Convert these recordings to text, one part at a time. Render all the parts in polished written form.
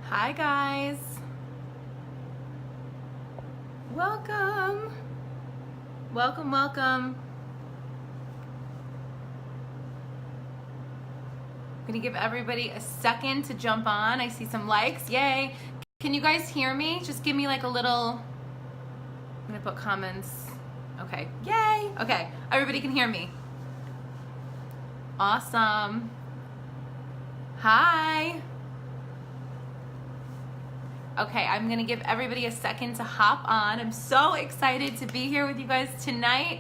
Hi guys, welcome, welcome, welcome. I'm gonna give everybody a second to jump on. I see some likes, yay. Can you guys hear me? Just give me like a little, I'm gonna put comments. Okay, yay, okay, everybody can hear me. Awesome. Hi. Okay, I'm gonna give everybody a second to hop on. I'm so excited to be here with you guys tonight.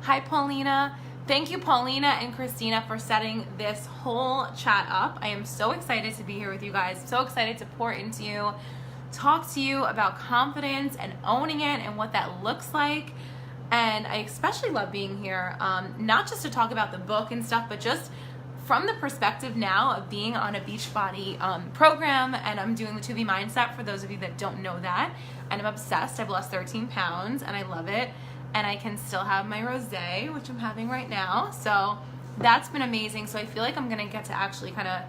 Hi, Paulina. Thank you, Paulina and Christina, for setting this whole chat up. I am so excited to be here with you guys. So excited to pour into you, talk to you about confidence and owning it and what that looks like. And I especially love being here, not just to talk about the book and stuff, but just from the perspective now of being on a Beachbody program, and I'm doing the 2B mindset for those of you that don't know that, and I'm obsessed. I've lost 13 pounds and I love it, and I can still have my rosé, which I'm having right now, so that's been amazing. So I feel like I'm gonna get to actually kind of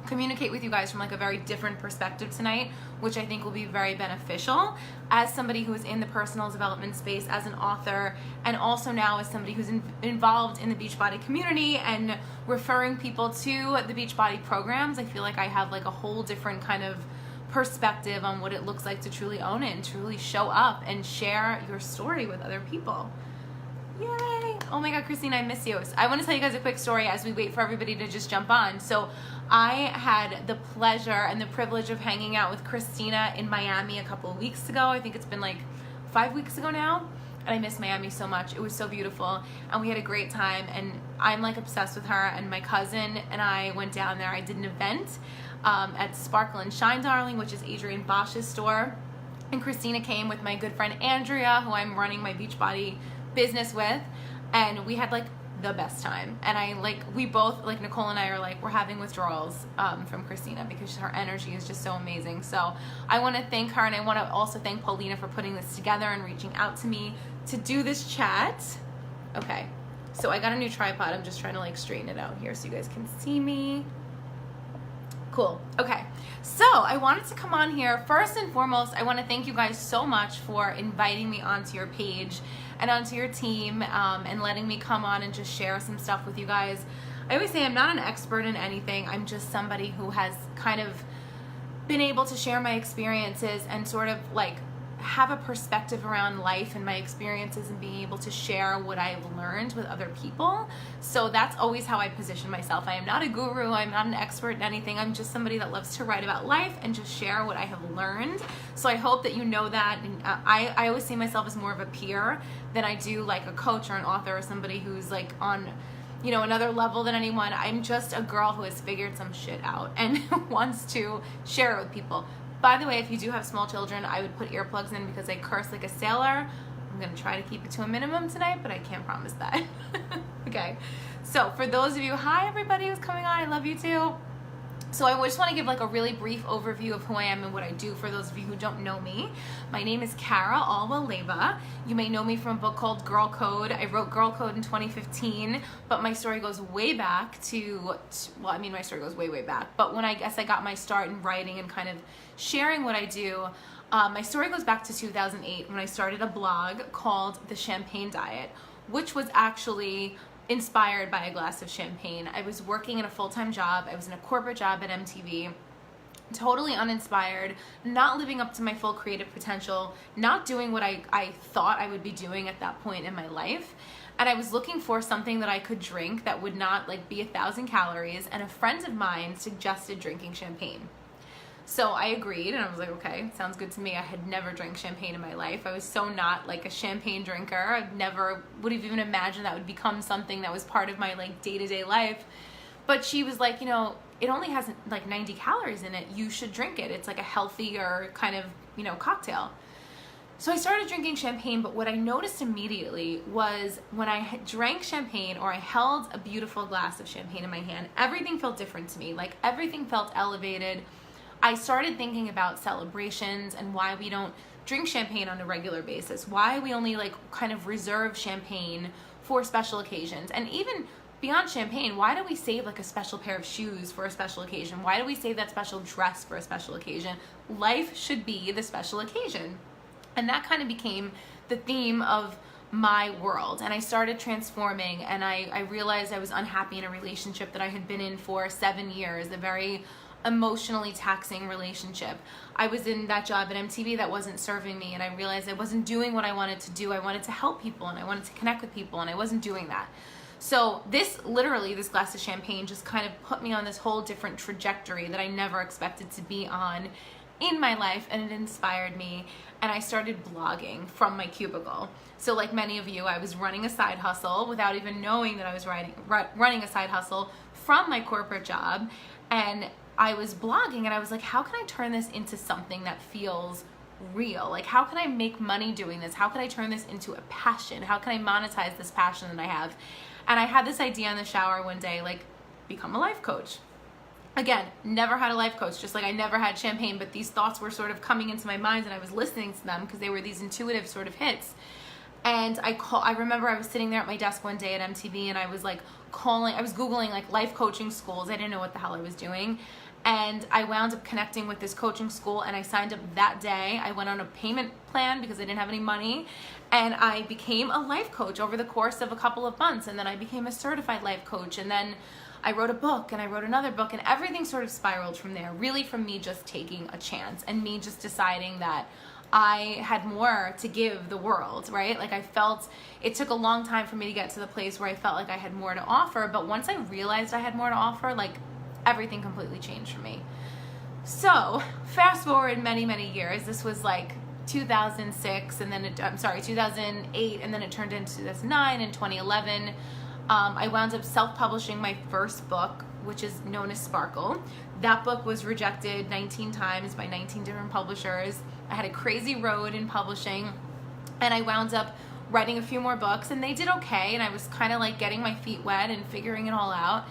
communicate with you guys from like a very different perspective tonight, which I think will be very beneficial as somebody who is in the personal development space, as an author, and also now as somebody who's involved in the Beachbody community and referring people to the Beachbody programs. I feel like I have like a whole different kind of perspective on what it looks like to truly own it and truly show up and share your story with other people. Yay! Oh my God, Christine, I miss you. I want to tell you guys a quick story as we wait for everybody to just jump on. So I had the pleasure and the privilege of hanging out with Christina in Miami a couple of weeks ago. I think it's been like 5 weeks ago now. And I miss Miami so much. It was so beautiful. And we had a great time. And I'm like obsessed with her. And my cousin and I went down there. I did an event at Sparkle and Shine Darling, which is Adrienne Bosch's store. And Christina came with my good friend Andrea, who I'm running my Beachbody business with, and we had like the best time. And we both, like Nicole and I are like, we're having withdrawals from Christina because her energy is just so amazing. So I want to thank her, and I want to also thank Paulina for putting this together and reaching out to me to do this chat. Okay, so I got a new tripod. I'm just trying to like straighten it out here so you guys can see me. Cool. Okay, so I wanted to come on here. First and foremost, I want to thank you guys so much for inviting me onto your page and onto your team, and letting me come on and just share some stuff with you guys. I always say I'm not an expert in anything. I'm just somebody who has kind of been able to share my experiences and sort of like have a perspective around life and my experiences and being able to share what I've learned with other people. So that's always how I position myself. I am not a guru. I'm not an expert in anything. I'm just somebody that loves to write about life and just share what I have learned. So I hope that you know that. And I always see myself as more of a peer than I do like a coach or an author or somebody who's like on, you know, another level than anyone. I'm just a girl who has figured some shit out and wants to share it with people. By the way, if you do have small children, I would put earplugs in because I curse like a sailor. I'm gonna try to keep it to a minimum tonight, but I can't promise that. Okay, so for those of you, hi everybody who's coming on, I love you too. So I just want to give like a really brief overview of who I am and what I do for those of you who don't know me. My name is Cara, Alwill Leyba. You may know me from a book called Girl Code. I wrote Girl Code in 2015, but my story goes way back to, well, I mean, my story goes way, way back. But when I guess I got my start in writing and kind of sharing what I do, my story goes back to 2008 when I started a blog called The Champagne Diet, which was actually inspired by a glass of champagne. I was working in a full-time job. I was in a corporate job at MTV, totally uninspired, not living up to my full creative potential, not doing what I thought I would be doing at that point in my life. And I was looking for something that I could drink that would not like be 1,000 calories. And a friend of mine suggested drinking champagne. So I agreed, and I was like, okay, sounds good to me. I had never drank champagne in my life. I was so not like a champagne drinker. I never would have even imagined that would become something that was part of my like day-to-day life. But she was like, you know, it only has like 90 calories in it. You should drink it. It's like a healthier kind of, you know, cocktail. So I started drinking champagne, but what I noticed immediately was when I drank champagne or I held a beautiful glass of champagne in my hand, everything felt different to me. Like everything felt elevated. I started thinking about celebrations and why we don't drink champagne on a regular basis, why we only like kind of reserve champagne for special occasions. And even beyond champagne, why do we save like a special pair of shoes for a special occasion? Why do we save that special dress for a special occasion? Life should be the special occasion. And that kind of became the theme of my world. And I started transforming, and I realized I was unhappy in a relationship that I had been in for 7 years, a very emotionally taxing relationship. I was in that job at MTV that wasn't serving me, and I realized I wasn't doing what I wanted to do. I wanted to help people, and I wanted to connect with people, and I wasn't doing that. So this glass of champagne just kind of put me on this whole different trajectory that I never expected to be on in my life, and it inspired me, and I started blogging from my cubicle. So like many of you, I was running a side hustle without even knowing that I was running a side hustle from my corporate job, and I was blogging, and I was like, how can I turn this into something that feels real? Like, how can I make money doing this? How can I turn this into a passion? How can I monetize this passion that I have? And I had this idea in the shower one day, like, become a life coach. Again, never had a life coach, just like I never had champagne, but these thoughts were sort of coming into my mind, and I was listening to them because they were these intuitive sort of hits. And I remember I was sitting there at my desk one day at MTV, and I was like I was Googling like life coaching schools. I didn't know what the hell I was doing. And I wound up connecting with this coaching school, and I signed up that day. I went on a payment plan because I didn't have any money, and I became a life coach over the course of a couple of months. And then I became a certified life coach, and then I wrote a book, and I wrote another book, and everything sort of spiraled from there, really from me just taking a chance and me just deciding that I had more to give the world, right? Like I felt it took a long time for me to get to the place where I felt like I had more to offer, but once I realized I had more to offer, like everything completely changed for me. So fast forward many, many years. This was like 2006, and then 2008, and then it turned into 2009 and 2011. I wound up self-publishing my first book, which is known as Sparkle. That book was rejected 19 times by 19 different publishers. I had a crazy road in publishing, and I wound up writing a few more books, and they did okay, and I was kind of like getting my feet wet and figuring it all out.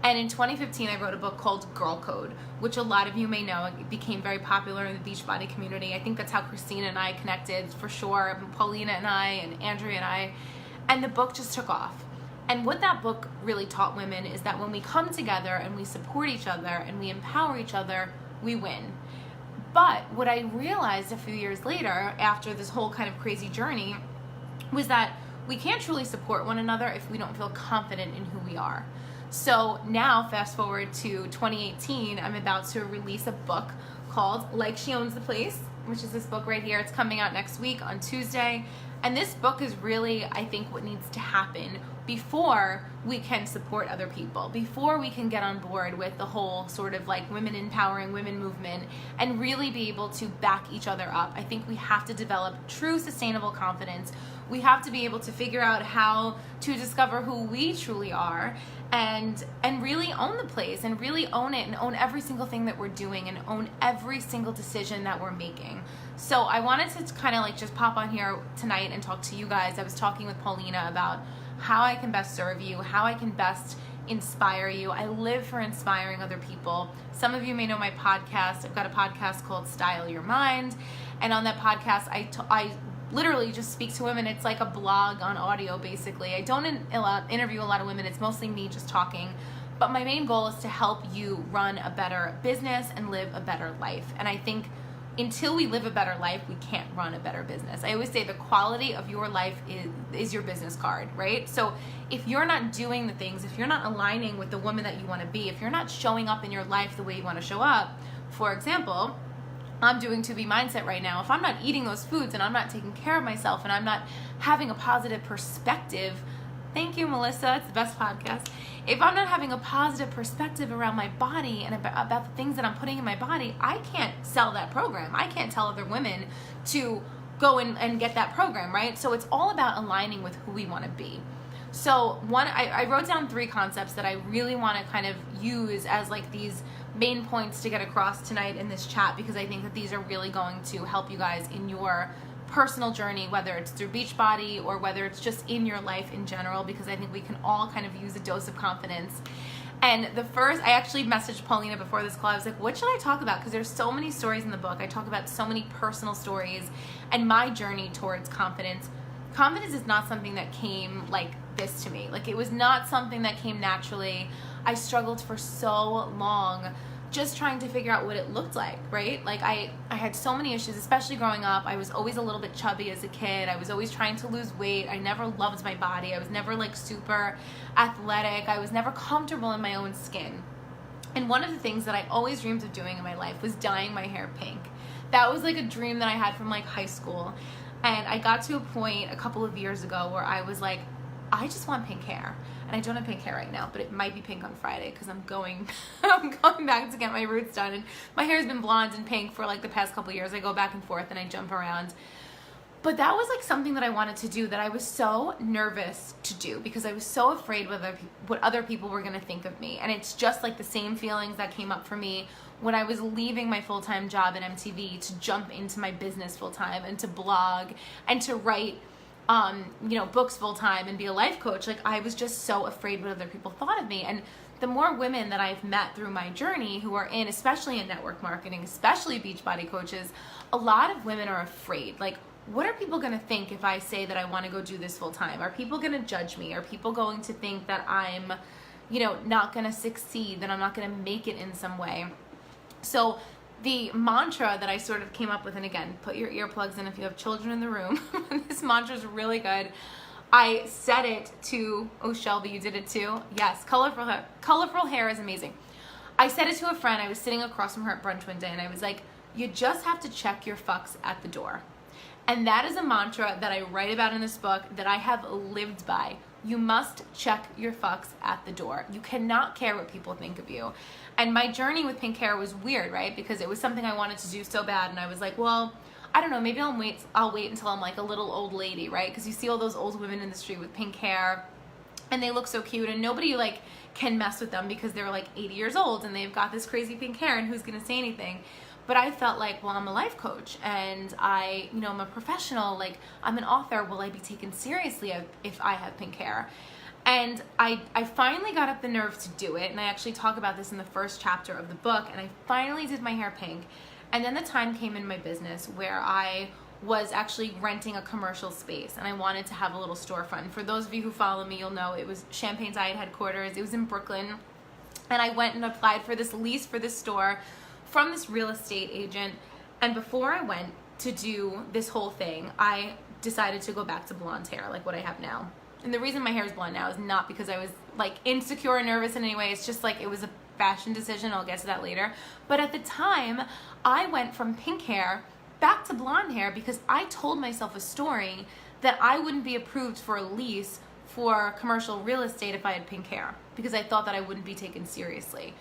And in 2015, I wrote a book called Girl Code, which a lot of you may know. It became very popular in the Beachbody community. I think that's how Christina and I connected for sure, and Paulina and I, and Andrea and I. And the book just took off. And what that book really taught women is that when we come together and we support each other and we empower each other, we win. But what I realized a few years later, after this whole kind of crazy journey, was that we can't truly support one another if we don't feel confident in who we are. So now, fast forward to 2018, I'm about to release a book called Like She Owns the Place, which is this book right here. It's coming out next week on Tuesday. And this book is really, I think, what needs to happen before we can support other people, before we can get on board with the whole sort of like women empowering women movement and really be able to back each other up. I think we have to develop true sustainable confidence. We have to be able to figure out how to discover who we truly are and really own the place and really own it and own every single thing that we're doing and own every single decision that we're making. So I wanted to kind of like just pop on here tonight and talk to you guys. I was talking with Paulina about how I can best serve you, how I can best inspire you. I live for inspiring other people. Some of you may know my podcast. I've got a podcast called Style Your Mind. And on that podcast, I literally just speak to women. It's like a blog on audio, basically. I don't interview a lot of women. It's mostly me just talking. But my main goal is to help you run a better business and live a better life. And I think until we live a better life, we can't run a better business. I always say the quality of your life is your business card, right? So if you're not doing the things, if you're not aligning with the woman that you want to be, if you're not showing up in your life the way you want to show up, for example, I'm doing To Be Mindset right now. If I'm not eating those foods and I'm not taking care of myself and I'm not having a positive perspective, thank you, Melissa, it's the best podcast. If I'm not having a positive perspective around my body and about the things that I'm putting in my body, I can't sell that program. I can't tell other women to go and get that program, right? So it's all about aligning with who we want to be. So I wrote down 3 concepts that I really want to kind of use as like these main points to get across tonight in this chat, because I think that these are really going to help you guys in your personal journey, whether it's through Beachbody or whether it's just in your life in general, because I think we can all kind of use a dose of confidence. And the first, I actually messaged Paulina before this call. I was like, what should I talk about? Because there's so many stories in the book. I talk about so many personal stories and my journey towards confidence. Confidence is not something that came like this to me. Like, it was not something that came naturally. I struggled for so long just trying to figure out what it looked like, right? Like, I had so many issues, especially growing up. I was always a little bit chubby as a kid. I was always trying to lose weight. I never loved my body. I was never like super athletic. I was never comfortable in my own skin. And one of the things that I always dreamed of doing in my life was dyeing my hair pink. That was like a dream that I had from like high school. And I got to a point a couple of years ago where I was like, I just want pink hair. And I don't have pink hair right now, but it might be pink on Friday because I'm going back to get my roots done. And my hair's been blonde and pink for like the past couple of years. I go back and forth and I jump around. But that was like something that I wanted to do that I was so nervous to do because I was so afraid what other people were going to think of me. And it's just like the same feelings that came up for me when I was leaving my full-time job at MTV to jump into my business full-time and to blog and to write books full-time and be a life coach. Like, I was just so afraid what other people thought of me. And the more women that I've met through my journey who are especially in network marketing, especially Beachbody coaches, a lot of women are afraid. Like, what are people going to think if I say that I want to go do this full-time? Are people going to judge me? Are people going to think that I'm, not going to succeed, that I'm not going to make it in some way? So the mantra that I sort of came up with, and again, put your earplugs in if you have children in the room. This mantra is really good. I said it to, oh, Shelby, you did it too? Yes, colorful hair is amazing. I said it to a friend. I was sitting across from her at brunch one day, and I was like, you just have to check your fucks at the door. And that is a mantra that I write about in this book that I have lived by. You must check your fucks at the door. You cannot care what people think of you. And my journey with pink hair was weird, right? Because it was something I wanted to do so bad. And I was like, well, I don't know, maybe I'll wait until I'm like a little old lady, right? Because you see all those old women in the street with pink hair and they look so cute and nobody like can mess with them because they're like 80 years old and they've got this crazy pink hair and who's gonna say anything? But I felt like, well, I'm a life coach and I'm a professional, like I'm an author. Will I be taken seriously if I have pink hair? And I finally got up the nerve to do it. And I actually talk about this in the first chapter of the book. And I finally did my hair pink. And then the time came in my business where I was actually renting a commercial space and I wanted to have a little storefront. And for those of you who follow me, you'll know it was Champagne Diet headquarters. It was in Brooklyn. And I went and applied for this lease for this store from this real estate agent. And before I went to do this whole thing, I decided to go back to blonde hair, like what I have now. And the reason my hair is blonde now is not because I was like insecure or nervous in any way. It's just like it was a fashion decision. I'll get to that later. But at the time, I went from pink hair back to blonde hair because I told myself a story that I wouldn't be approved for a lease for commercial real estate if I had pink hair because I thought that I wouldn't be taken seriously.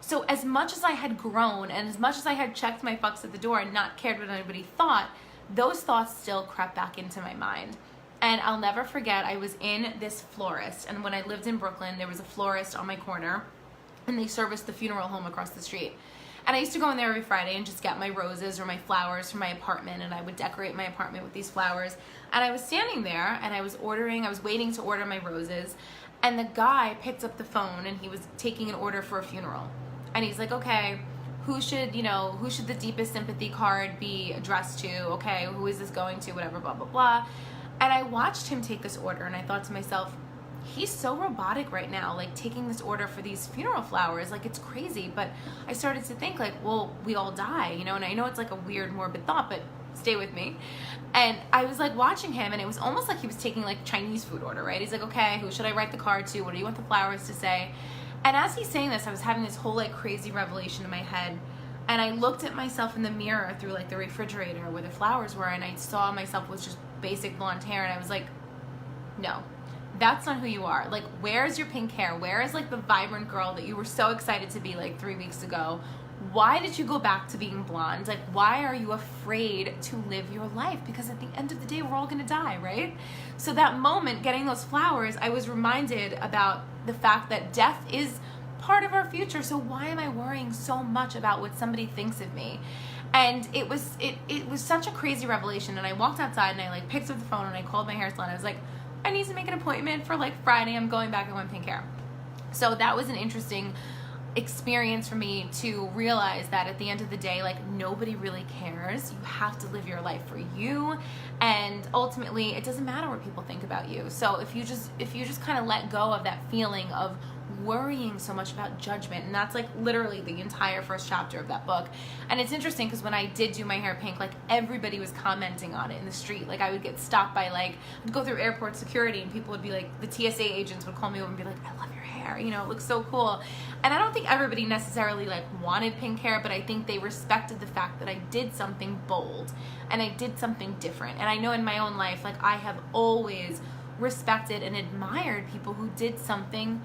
So as much as I had grown and as much as I had checked my fucks at the door and not cared what anybody thought, those thoughts still crept back into my mind. And I'll never forget, I was in this florist, and when I lived in Brooklyn, there was a florist on my corner, and they serviced the funeral home across the street. And I used to go in there every Friday and just get my roses or my flowers from my apartment, and I would decorate my apartment with these flowers. And I was standing there, and I was waiting to order my roses, and the guy picked up the phone, and he was taking an order for a funeral. And he's like, okay, who should the deepest sympathy card be addressed to? Okay, who is this going to? Whatever, blah, blah, blah. And I watched him take this order and I thought to myself, he's so robotic right now, like taking this order for these funeral flowers, like it's crazy. But I started to think like, well, we all die, and I know it's like a weird, morbid thought, but stay with me. And I was like watching him and it was almost like he was taking like Chinese food order, right? He's like, okay, who should I write the card to? What do you want the flowers to say? And as he's saying this, I was having this whole like crazy revelation in my head. And I looked at myself in the mirror through like the refrigerator where the flowers were, and I saw myself with just basic blonde hair, and I was like, no, that's not who you are. Like, where's your pink hair? Where is like the vibrant girl that you were so excited to be like 3 weeks ago? Why did you go back to being blonde? Like, why are you afraid to live your life? Because at the end of the day, we're all gonna die, right? So that moment, getting those flowers, I was reminded about the fact that death is part of our future. So why am I worrying so much about what somebody thinks of me? And it was such a crazy revelation. And I walked outside and I like picked up the phone and I called my hair salon. I was like, I need to make an appointment for like Friday. I'm going back. I want pink hair. So that was an interesting experience for me to realize that at the end of the day, like, nobody really cares. You have to live your life for you, and ultimately it doesn't matter what people think about you. So if you just kind of let go of that feeling of worrying so much about judgment, and that's like literally the entire first chapter of that book. And it's interesting because when I did do my hair pink, like, everybody was commenting on it in the street. Like, I would get stopped by, like, I'd go through airport security and people would be like, the TSA agents would call me over and be like, I love your hair, you know, it looks so cool. And I don't think everybody necessarily like wanted pink hair, but I think they respected the fact that I did something bold and I did something different. And I know in my own life, like, I have always respected and admired people who did something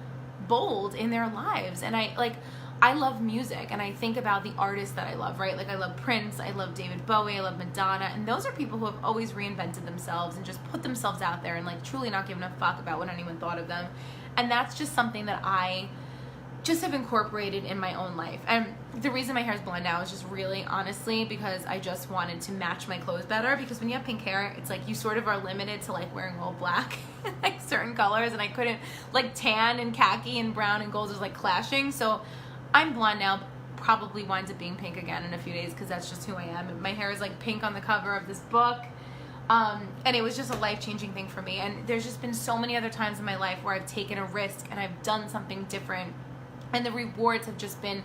bold in their lives. And I love music, and I think about the artists that I love, right? Like, I love Prince, I love David Bowie, I love Madonna, and those are people who have always reinvented themselves and just put themselves out there and like truly not giving a fuck about what anyone thought of them. And that's just something that I just have incorporated in my own life. And the reason my hair is blonde now is just really honestly because I just wanted to match my clothes better, because when you have pink hair, it's like you sort of are limited to like wearing all black like certain colors, and I couldn't, like, tan and khaki and brown and gold was like clashing. So I'm blonde now, probably winds up being pink again in a few days because that's just who I am. And my hair is like pink on the cover of this book. And it was just a life-changing thing for me. And there's just been so many other times in my life where I've taken a risk and I've done something different, and the rewards have just been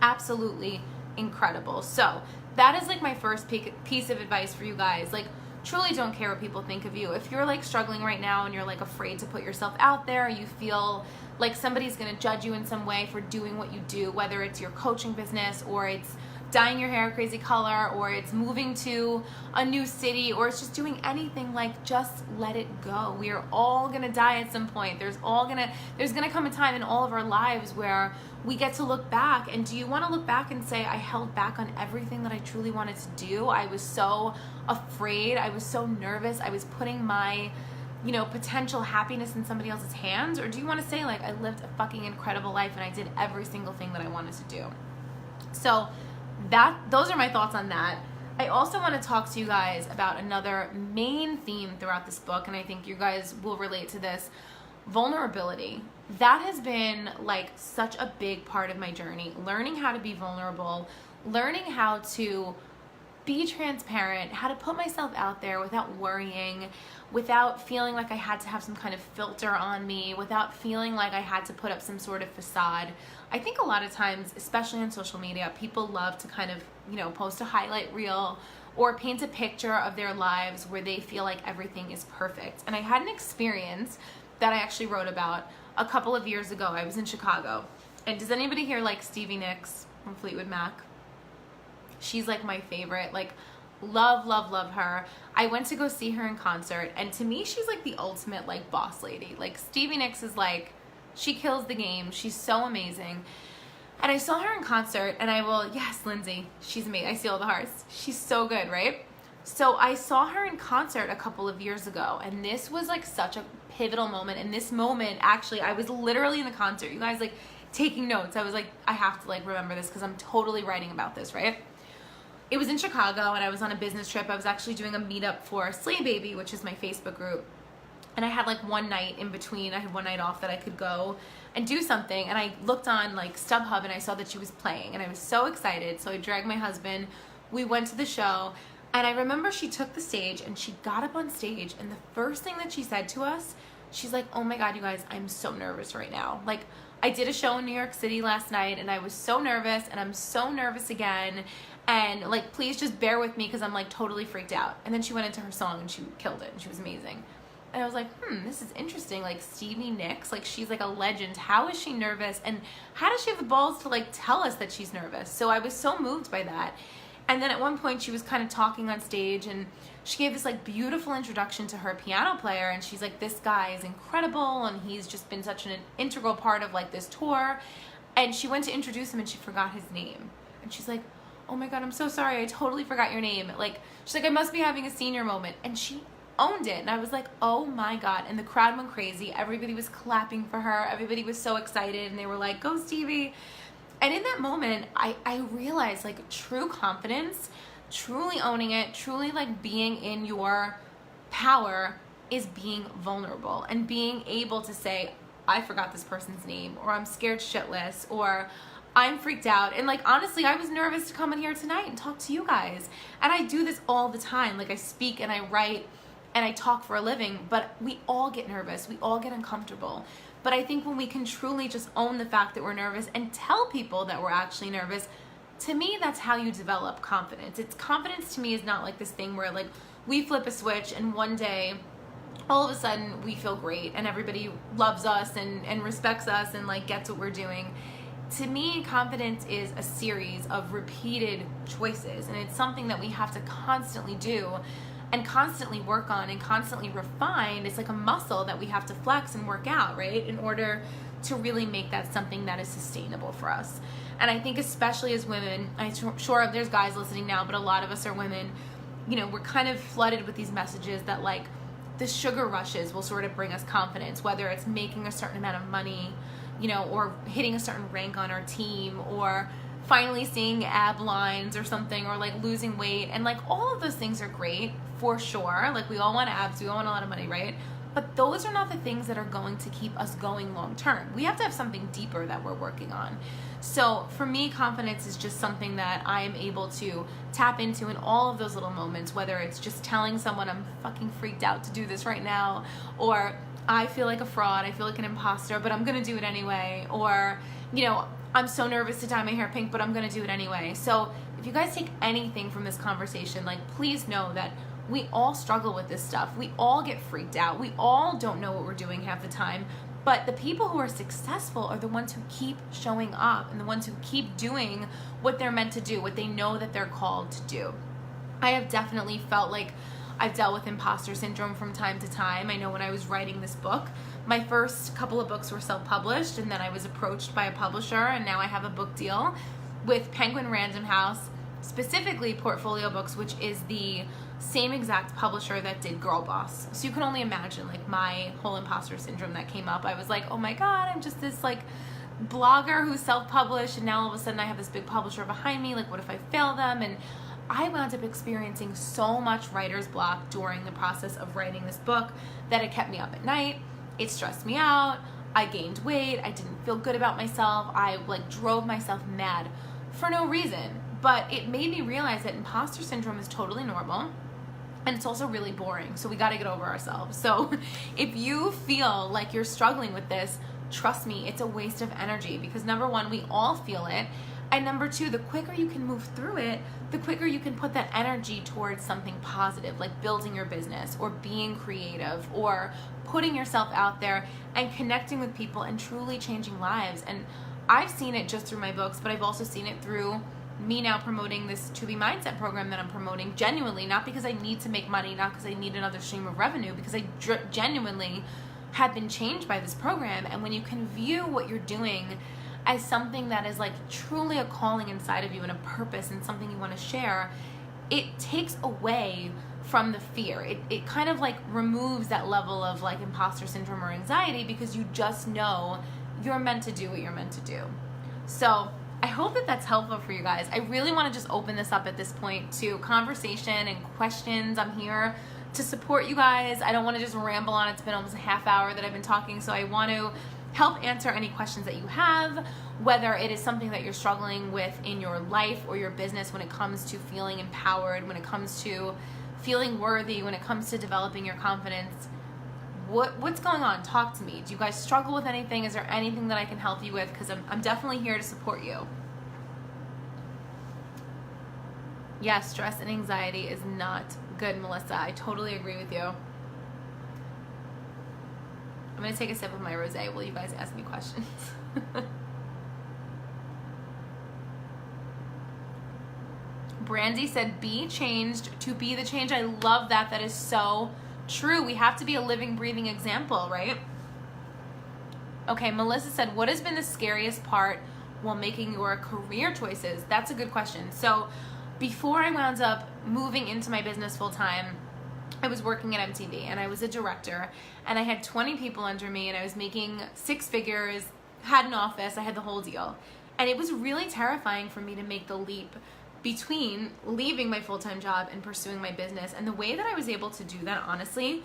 absolutely incredible. So that is like my first piece of advice for you guys. Like, truly don't care what people think of you. If you're like struggling right now and you're like afraid to put yourself out there, you feel like somebody's gonna judge you in some way for doing what you do, whether it's your coaching business or it's dyeing your hair a crazy color or it's moving to a new city or it's just doing anything, like, just let it go. We are all gonna die at some point. There's gonna come a time in all of our lives where we get to look back. And do you want to look back and say, I held back on everything that I truly wanted to do? I was so afraid, I was so nervous, I was putting my, you know, potential happiness in somebody else's hands? Or do you want to say, like, I lived a fucking incredible life and I did every single thing that I wanted to do? So those are my thoughts on that. I also want to talk to you guys about another main theme throughout this book, and I think you guys will relate to this: vulnerability. That has been like such a big part of my journey, learning how to be vulnerable, learning how to be transparent, how to put myself out there without worrying, without feeling like I had to have some kind of filter on me, without feeling like I had to put up some sort of facade. I think a lot of times, especially on social media, people love to kind of, you know, post a highlight reel or paint a picture of their lives where they feel like everything is perfect. And I had an experience that I actually wrote about a couple of years ago. I was in Chicago. And does anybody here like Stevie Nicks from Fleetwood Mac? She's like my favorite, like, love, love, love her. I went to go see her in concert, and to me, she's like the ultimate like boss lady. Like, Stevie Nicks is like, she kills the game. She's so amazing. And I saw her in concert, and yes, Lindsay, she's amazing. I see all the hearts. She's so good, right? So I saw her in concert a couple of years ago, and this was like such a pivotal moment. And this moment, actually, I was literally in the concert, you guys, like, taking notes. I was like, I have to like remember this because I'm totally writing about this, right? It was in Chicago, and I was on a business trip. I was actually doing a meetup for Slay Baby, which is my Facebook group. And I had like one night in between. I had one night off that I could go and do something. And I looked on like StubHub, and I saw that she was playing, and I was so excited. So I dragged my husband. We went to the show, and I remember she took the stage, and she got up on stage, and the first thing that she said to us, she's like, oh my God, you guys, I'm so nervous right now. Like, I did a show in New York City last night, and I was so nervous, and I'm so nervous again. And like, please just bear with me because I'm like totally freaked out. And then she went into her song and she killed it, and she was amazing. And I was like, this is interesting. Like, Stevie Nicks, like, she's like a legend. How is she nervous? And how does she have the balls to like tell us that she's nervous? So I was so moved by that. And then at one point she was kind of talking on stage, and she gave this like beautiful introduction to her piano player. And she's like, this guy is incredible, and he's just been such an integral part of like this tour. And she went to introduce him, and she forgot his name. And she's like, oh my God, I'm so sorry. I totally forgot your name. Like, she's like, I must be having a senior moment. And she owned it. And I was like, oh my God. And the crowd went crazy. Everybody was clapping for her. Everybody was so excited. And they were like, go Stevie. And in that moment, I realized like true confidence, truly owning it, truly like being in your power is being vulnerable and being able to say, I forgot this person's name, or I'm scared shitless, or I'm freaked out. And like, honestly, I was nervous to come in here tonight and talk to you guys. And I do this all the time. Like, I speak and I write and I talk for a living, but we all get nervous. We all get uncomfortable. But I think when we can truly just own the fact that we're nervous and tell people that we're actually nervous, to me, that's how you develop confidence. Confidence to me is not like this thing where like we flip a switch and one day all of a sudden we feel great and everybody loves us and respects us and like gets what we're doing. To me, confidence is a series of repeated choices, and it's something that we have to constantly do and constantly work on and constantly refine. It's like a muscle that we have to flex and work out, right? In order to really make that something that is sustainable for us. And I think especially as women, I'm sure there's guys listening now, but a lot of us are women, you know, we're kind of flooded with these messages that like the sugar rushes will sort of bring us confidence, whether it's making a certain amount of money, you know, or hitting a certain rank on our team, or finally seeing ab lines or something, or like losing weight. And like all of those things are great for sure. Like we all want abs, we all want a lot of money, right? But those are not the things that are going to keep us going long term. We have to have something deeper that we're working on. So for me, confidence is just something that I am able to tap into in all of those little moments, whether it's just telling someone I'm fucking freaked out to do this right now, or I feel like a fraud, I feel like an imposter, but I'm gonna do it anyway, or, you know, I'm so nervous to dye my hair pink, but I'm gonna do it anyway. So if you guys take anything from this conversation, like please know that we all struggle with this stuff. We all get freaked out. We all don't know what we're doing half the time. But the people who are successful are the ones who keep showing up and the ones who keep doing what they're meant to do, what they know that they're called to do. I have definitely felt like I've dealt with imposter syndrome from time to time. I know when I was writing this book, my first couple of books were self-published, and then I was approached by a publisher, and now I have a book deal with Penguin Random House, specifically Portfolio Books, which is the same exact publisher that did Girl Boss. So you can only imagine like my whole imposter syndrome that came up. I was like, oh my God, I'm just this like blogger who's self-published, and now all of a sudden I have this big publisher behind me. Like, what if I fail them? And I wound up experiencing so much writer's block during the process of writing this book that it kept me up at night. It stressed me out. I gained weight. I didn't feel good about myself. I like drove myself mad for no reason. But it made me realize that imposter syndrome is totally normal. And it's also really boring, so we gotta get over ourselves. So if you feel like you're struggling with this, trust me, it's a waste of energy, because number one, we all feel it. And number two, the quicker you can move through it, the quicker you can put that energy towards something positive, like building your business or being creative or putting yourself out there and connecting with people and truly changing lives. And I've seen it just through my books, but I've also seen it through me now promoting this To Be Mindset program that I'm promoting genuinely, not because I need to make money, not because I need another stream of revenue, because I genuinely have been changed by this program. And when you can view what you're doing as something that is like truly a calling inside of you and a purpose and something you want to share, it takes away from the fear. It kind of like removes that level of like imposter syndrome or anxiety, because you just know you're meant to do what you're meant to do. So I hope that that's helpful for you guys. I really want to just open this up at this point to conversation and questions. I'm here to support you guys. I don't want to just ramble on. It's been almost a half hour that I've been talking, so I want to help answer any questions that you have, whether it is something that you're struggling with in your life or your business when it comes to feeling empowered, when it comes to feeling worthy, when it comes to developing your confidence. What's going on? Talk to me. Do you guys struggle with anything? Is there anything that I can help you with? Because I'm definitely here to support you. Yes, stress and anxiety is not good, Melissa. I totally agree with you. I'm going to take a sip of my rosé while you guys ask me questions. Brandy said, be changed to be the change. I love that. That is so true. We have to be a living, breathing example, right? Okay, Melissa said, what has been the scariest part while making your career choices? That's a good question. So before I wound up moving into my business full time, I was working at MTV and I was a director, and I had 20 people under me, and I was making 6 figures, had an office, I had the whole deal. And it was really terrifying for me to make the leap between leaving my full-time job and pursuing my business. And the way that I was able to do that, honestly,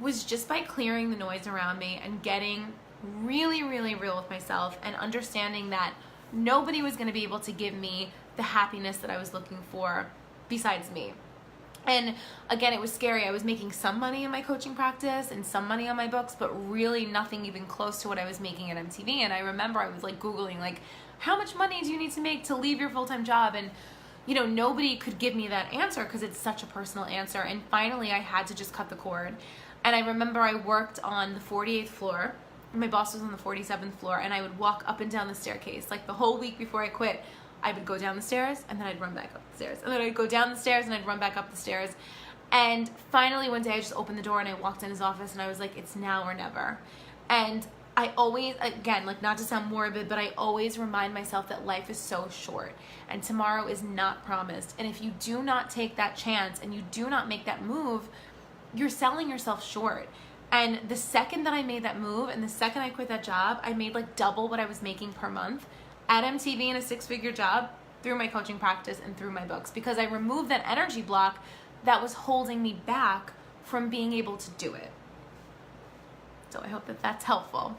was just by clearing the noise around me and getting really, really real with myself and understanding that nobody was going to be able to give me the happiness that I was looking for besides me. And again, it was scary. I was making some money in my coaching practice and some money on my books, but really nothing even close to what I was making at MTV. And I remember I was like Googling, like, how much money do you need to make to leave your full-time job? And you know, nobody could give me that answer because it's such a personal answer. And finally I had to just cut the cord. And I remember I worked on the 48th floor. My boss was on the 47th floor, and I would walk up and down the staircase. Like the whole week before I quit, I would go down the stairs and then I'd run back up the stairs. And then I'd go down the stairs and I'd run back up the stairs. And finally one day I just opened the door and I walked in his office and I was like, it's now or never. And I always, again, like not to sound morbid, but I always remind myself that life is so short and tomorrow is not promised. And if you do not take that chance and you do not make that move, you're selling yourself short. And the second that I made that move and the second I quit that job, I made like double what I was making per month at MTV in a 6-figure job through my coaching practice and through my books, because I removed that energy block that was holding me back from being able to do it. So I hope that that's helpful.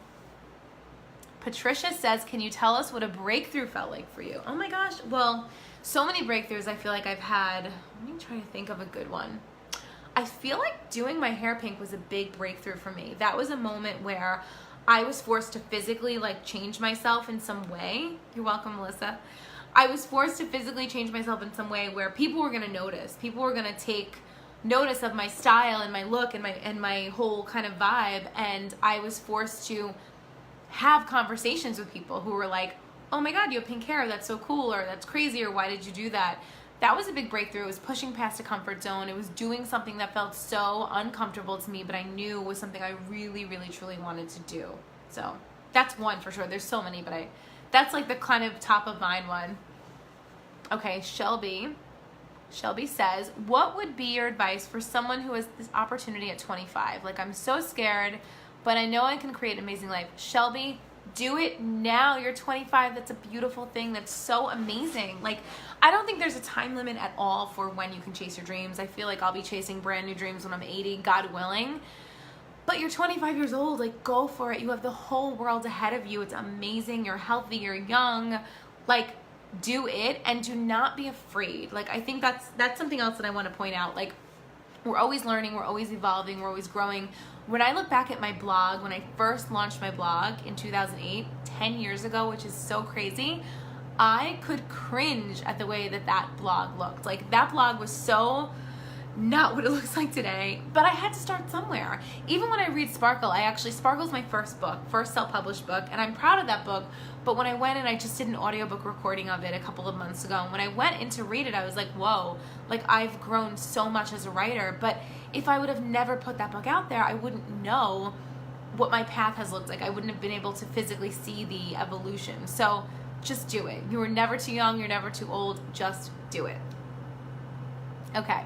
Patricia says, can you tell us what a breakthrough felt like for you? Oh my gosh. Well, so many breakthroughs I feel like I've had. Let me try to think of a good one. I feel like doing my hair pink was a big breakthrough for me. That was a moment where I was forced to physically like change myself in some way. You're welcome, Melissa. I was forced to physically change myself in some way where people were going to notice. People were going to take notice of my style and my look and my whole kind of vibe. And I was forced to have conversations with people who were like, oh my God, you have pink hair. That's so cool. Or that's crazy. Or why did you do that? That was a big breakthrough. It was pushing past a comfort zone. It was doing something that felt so uncomfortable to me, but I knew was something I really, really, truly wanted to do. So that's one for sure. There's so many, but that's like the kind of top of mind one. Okay, Shelby says, what would be your advice for someone who has this opportunity at 25? Like, I'm so scared, but I know I can create an amazing life. Shelby, do it now. You're 25. That's a beautiful thing. That's so amazing. Like, I don't think there's a time limit at all for when you can chase your dreams. I feel like I'll be chasing brand new dreams when I'm 80, God willing. But you're 25 years old. Like, go for it. You have the whole world ahead of you. It's amazing. You're healthy. You're young. Like, do it and do not be afraid. Like, I think that's something else that I want to point out. Like, we're always learning. We're always evolving. We're always growing. When I look back at my blog, when I first launched my blog in 2008, 10 years ago, which is so crazy, I could cringe at the way that blog looked. Like, that blog was so not what it looks like today, but I had to start somewhere. Even when I read Sparkle, Sparkle's my first self-published book, and I'm proud of that book. But when I went and I just did an audiobook recording of it a couple of months ago, and when I went in to read it, I was like, whoa, like, I've grown so much as a writer. But if I would have never put that book out there, I wouldn't know what my path has looked like. I wouldn't have been able to physically see the evolution. So just do it. You are never too young. You're never too old. Just do it. Okay.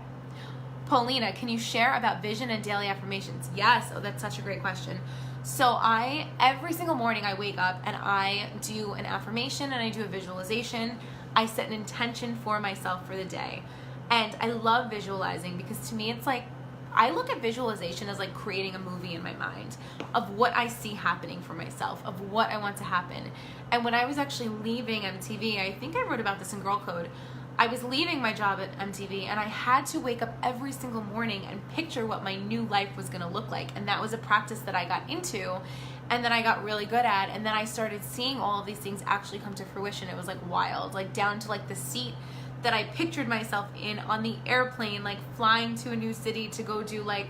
Paulina, can you share about vision and daily affirmations? Yes. Oh, that's such a great question. So every single morning I wake up and I do an affirmation and I do a visualization. I set an intention for myself for the day. And I love visualizing because to me it's like, I look at visualization as like creating a movie in my mind of what I see happening for myself, of what I want to happen. And when I was actually leaving MTV, I think I wrote about this in Girl Code, I was leaving my job at MTV and I had to wake up every single morning and picture what my new life was going to look like. And that was a practice that I got into and then I got really good at. And then I started seeing all of these things actually come to fruition. It was like wild, like down to like the seat that I pictured myself in on the airplane, like flying to a new city to go do like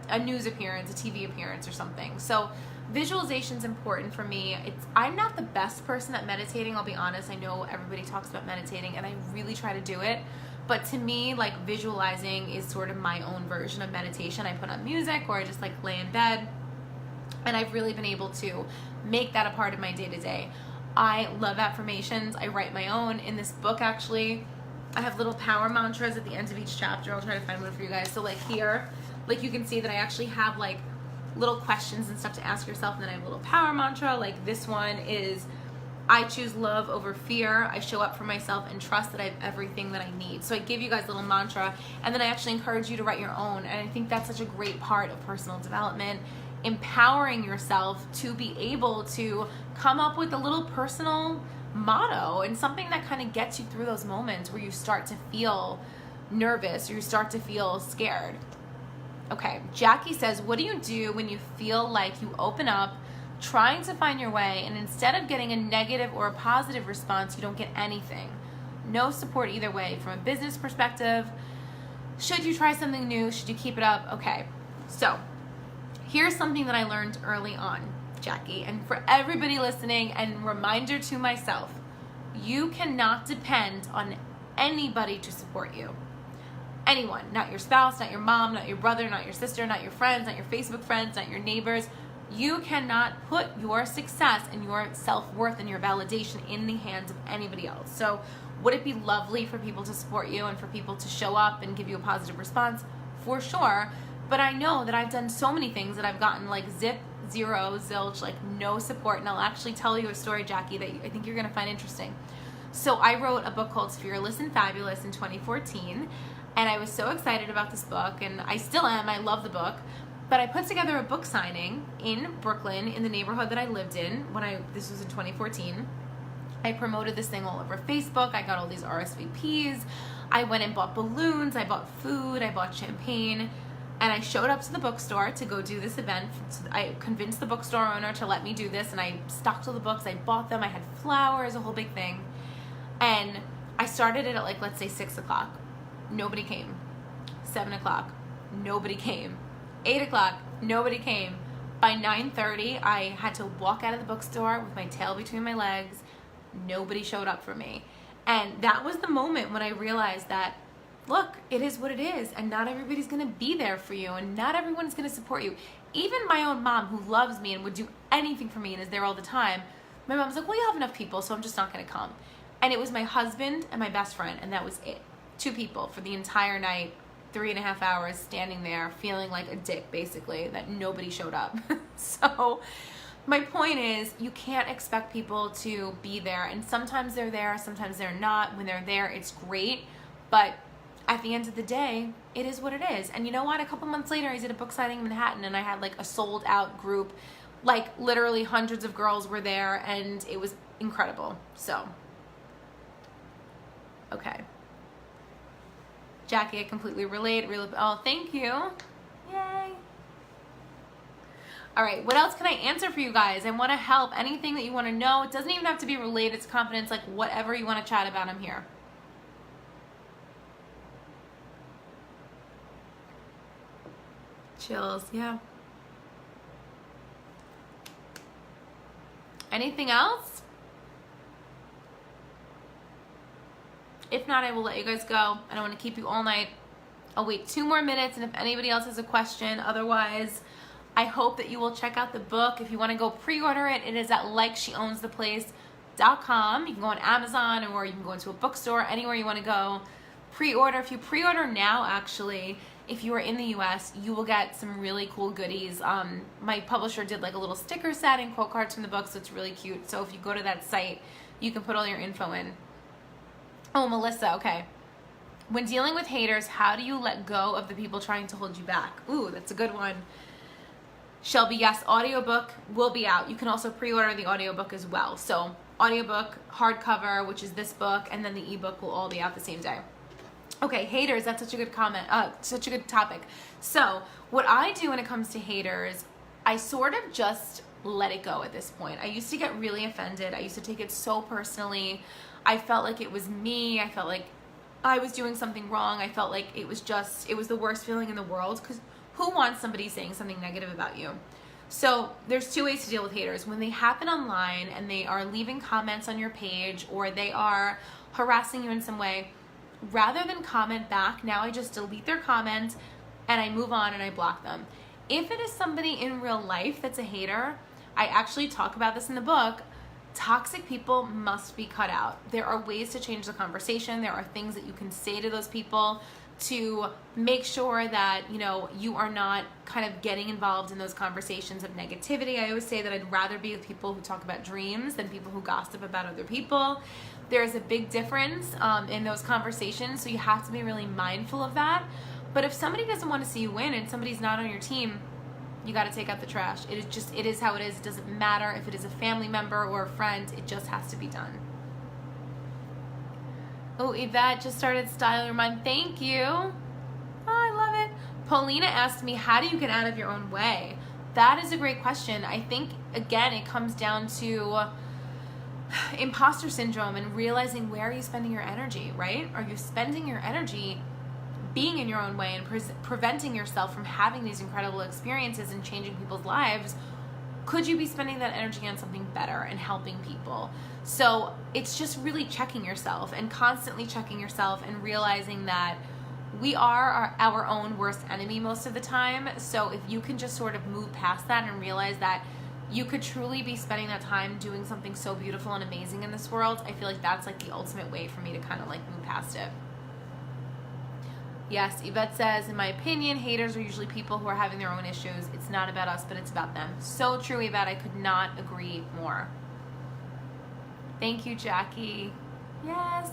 a news appearance, a TV appearance or something. So visualization's important for me. I'm not the best person at meditating, I'll be honest. I know everybody talks about meditating and I really try to do it. But to me, like visualizing is sort of my own version of meditation. I put on music or I just like lay in bed and I've really been able to make that a part of my day-to-day. I love affirmations. I write my own. In this book, actually, I have little power mantras at the end of each chapter. I'll try to find one for you guys. So like here, like you can see that I actually have like little questions and stuff to ask yourself, and then I have a little power mantra. Like this one is, I choose love over fear. I show up for myself and trust that I have everything that I need. So I give you guys a little mantra, and then I actually encourage you to write your own. And I think that's such a great part of personal development, empowering yourself to be able to come up with a little personal motto and something that kind of gets you through those moments where you start to feel nervous or you start to feel scared. Okay, Jackie says, what do you do when you feel like you open up trying to find your way, and instead of getting a negative or a positive response, you don't get anything? No support either way. From a business perspective, should you try something new? Should you keep it up? Okay, so here's something that I learned early on, Jackie, and for everybody listening, and reminder to myself, you cannot depend on anybody to support you. Anyone, not your spouse, not your mom, not your brother, not your sister, not your friends, not your Facebook friends, not your neighbors. You cannot put your success and your self-worth and your validation in the hands of anybody else. So would it be lovely for people to support you and for people to show up and give you a positive response? For sure. But I know that I've done so many things that I've gotten like zip, zero, zilch, like no support. And I'll actually tell you a story, Jackie, that I think you're going to find interesting. So I wrote a book called Fearless and Fabulous in 2014. And I was so excited about this book, and I still am. I love the book. But I put together a book signing in Brooklyn, in the neighborhood that I lived in this was in 2014. I promoted this thing all over Facebook. I got all these RSVPs. I went and bought balloons. I bought food. I bought champagne. And I showed up to the bookstore to go do this event. I convinced the bookstore owner to let me do this, and I stocked all the books. I bought them. I had flowers, a whole big thing. And I started it at like, let's say 6 o'clock. Nobody came. 7 o'clock, nobody came. 8 o'clock, nobody came. By 9:30, I had to walk out of the bookstore with my tail between my legs. Nobody showed up for me. And that was the moment when I realized that, look, it is what it is, and not everybody's gonna be there for you, and not everyone's gonna support you. Even my own mom, who loves me and would do anything for me and is there all the time, my mom's like, well, you have enough people, so I'm just not gonna come. And it was my husband and my best friend, and that was it. 2 people for the entire night, 3.5 hours standing there feeling like a dick, basically, that nobody showed up. So my point is, you can't expect people to be there, and sometimes they're there, sometimes they're not. When they're there, it's great, but at the end of the day, it is what it is. And you know what? A couple months later, I did a book signing in Manhattan, and I had like a sold out group, like literally hundreds of girls were there, and it was incredible. So, okay. Jackie, I completely relate. Oh, thank you. Yay. All right, what else can I answer for you guys? I want to help. Anything that you want to know. It doesn't even have to be related to confidence, like whatever you want to chat about, I'm here. Chills, yeah. Anything else? If not, I will let you guys go. I don't want to keep you all night. I'll wait 2 more minutes, and if anybody else has a question, otherwise, I hope that you will check out the book. If you want to go pre-order it, it is at likesheownstheplace.com. You can go on Amazon, or you can go into a bookstore, anywhere you want to go. Pre-order. If you pre-order now, actually, if you are in the US, you will get some really cool goodies. My publisher did like a little sticker set and quote cards from the book, so it's really cute. So if you go to that site, you can put all your info in. Oh, Melissa, okay. When dealing with haters, how do you let go of the people trying to hold you back? Ooh, that's a good one. Shelby, yes, audiobook will be out. You can also pre-order the audiobook as well. So audiobook, hardcover, which is this book, and then the ebook will all be out the same day. Okay, haters, that's such a good comment, such a good topic. So what I do when it comes to haters, I sort of just let it go at this point. I used to get really offended. I used to take it so personally. I felt like it was me. I felt like I was doing something wrong. I felt like it was the worst feeling in the world, because who wants somebody saying something negative about you? So there's 2 ways to deal with haters. When they happen online and they are leaving comments on your page, or they are harassing you in some way, rather than comment back, now I just delete their comments and I move on and I block them. If it is somebody in real life that's a hater, I actually talk about this in the book. Toxic people must be cut out. There are ways to change the conversation. There are things that you can say to those people to make sure that, you know, you are not kind of getting involved in those conversations of negativity. I always say that I'd rather be with people who talk about dreams than people who gossip about other people. There's a big difference in those conversations, so you have to be really mindful of that. But if somebody doesn't want to see you win and somebody's not on your team, you got to take out the trash. It is how it is. It doesn't matter if it is a family member or a friend. It just has to be done. Oh, Yvette just started Style Your Mind. Thank you. Oh, I love it. Paulina asked me, how do you get out of your own way? That is a great question. I think, again, it comes down to imposter syndrome and realizing where are you spending your energy, right? Are you spending your energy being in your own way and preventing yourself from having these incredible experiences and changing people's lives? Could you be spending that energy on something better and helping people? So it's just really checking yourself and constantly checking yourself and realizing that we are our own worst enemy most of the time. So if you can just sort of move past that and realize that you could truly be spending that time doing something so beautiful and amazing in this world, I feel like that's like the ultimate way for me to kind of like move past it. Yes, Yvette says, in my opinion, haters are usually people who are having their own issues. It's not about us, but it's about them. So true, Yvette. I could not agree more. Thank you, Jackie. Yes.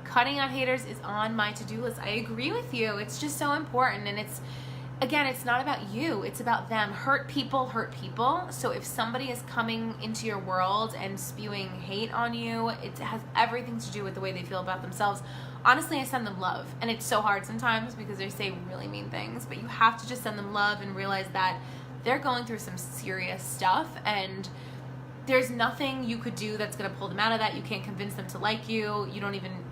Cutting out haters is on my to-do list. I agree with you. It's just so important. And it's, again, it's not about you. It's about them. Hurt people hurt people. So if somebody is coming into your world and spewing hate on you, it has everything to do with the way they feel about themselves. Honestly, I send them love. And it's so hard sometimes because they say really mean things. But you have to just send them love and realize that they're going through some serious stuff. And there's nothing you could do that's going to pull them out of that. You can't convince them to like you. You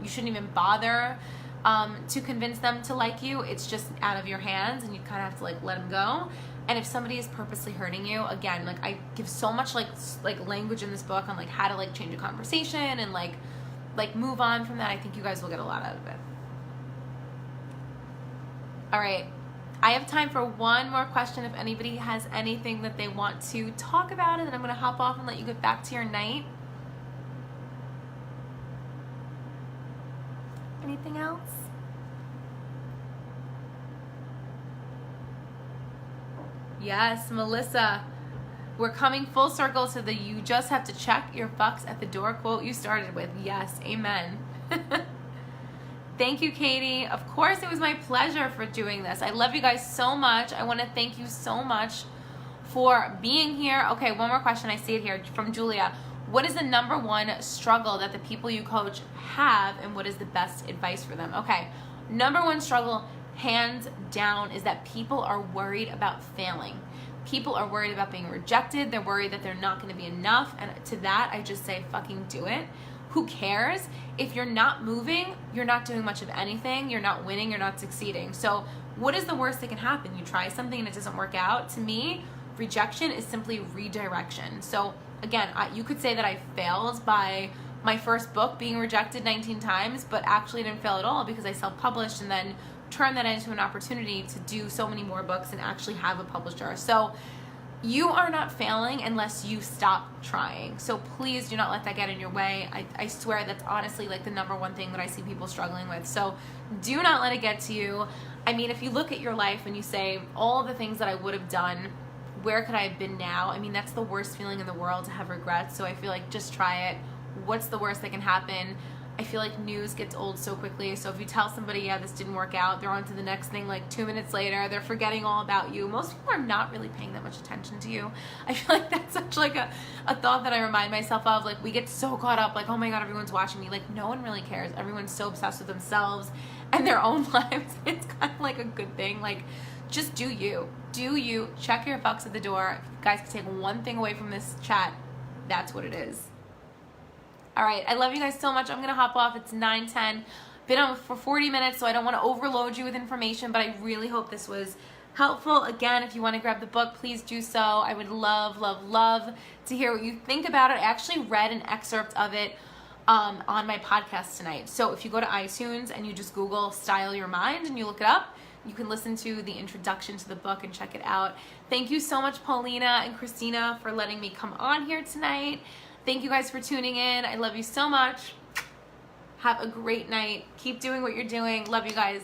shouldn't even bother to convince them to like you. It's just out of your hands, and you kind of have to like let them go. And if somebody is purposely hurting you, again, like I give so much like language in this book on like how to like change a conversation and like move on from that. I think you guys will get a lot out of it. All right. I have time for one more question if anybody has anything that they want to talk about, and then I'm going to hop off and let you get back to your night. Anything else? Yes, Melissa. We're coming full circle to the you just have to check your fucks at the door quote you started with. Yes, amen. Thank you, Katie. Of course, it was my pleasure for doing this. I love you guys so much. I want to thank you so much for being here. Okay, one more question. I see it here from Julia. What is the number one struggle that the people you coach have, and what is the best advice for them? Okay, number one struggle, hands down, is that people are worried about failing. People are worried about being rejected. They're worried that they're not going to be enough. And to that, I just say fucking do it. Who cares? If you're not moving, you're not doing much of anything. You're not winning. You're not succeeding. So what is the worst that can happen? You try something and it doesn't work out. To me, rejection is simply redirection. So again, you could say that I failed by my first book being rejected 19 times, but actually didn't fail at all because I self-published and then turned that into an opportunity to do so many more books and actually have a publisher. So you are not failing unless you stop trying. So please do not let that get in your way. I swear that's honestly like the number one thing that I see people struggling with. So do not let it get to you. I mean, if you look at your life and you say, all the things that I would have done, where could I have been now? I mean, that's the worst feeling in the world, to have regrets. So I feel like just try it. What's the worst that can happen? I feel like news gets old so quickly. So if you tell somebody, yeah, this didn't work out, they're on to the next thing like 2 minutes later. They're forgetting all about you. Most people are not really paying that much attention to you. I feel like that's such like a thought that I remind myself of. Like, we get so caught up, like, oh my God, everyone's watching me. Like, no one really cares. Everyone's so obsessed with themselves and their own lives. It's kind of like a good thing. Like, just do you. Do you. Check your fucks at the door. If you guys can take one thing away from this chat, that's what it is. All right, I love you guys so much. I'm going to hop off. It's 9:10. Been on for 40 minutes, so I don't want to overload you with information, but I really hope this was helpful. Again, if you want to grab the book, please do so. I would love, love, love to hear what you think about it. I actually read an excerpt of it on my podcast tonight. So if you go to iTunes and you just Google Style Your Mind and you look it up, you can listen to the introduction to the book and check it out. Thank you so much, Paulina and Christina, for letting me come on here tonight. Thank you guys for tuning in. I love you so much. Have a great night. Keep doing what you're doing. Love you guys.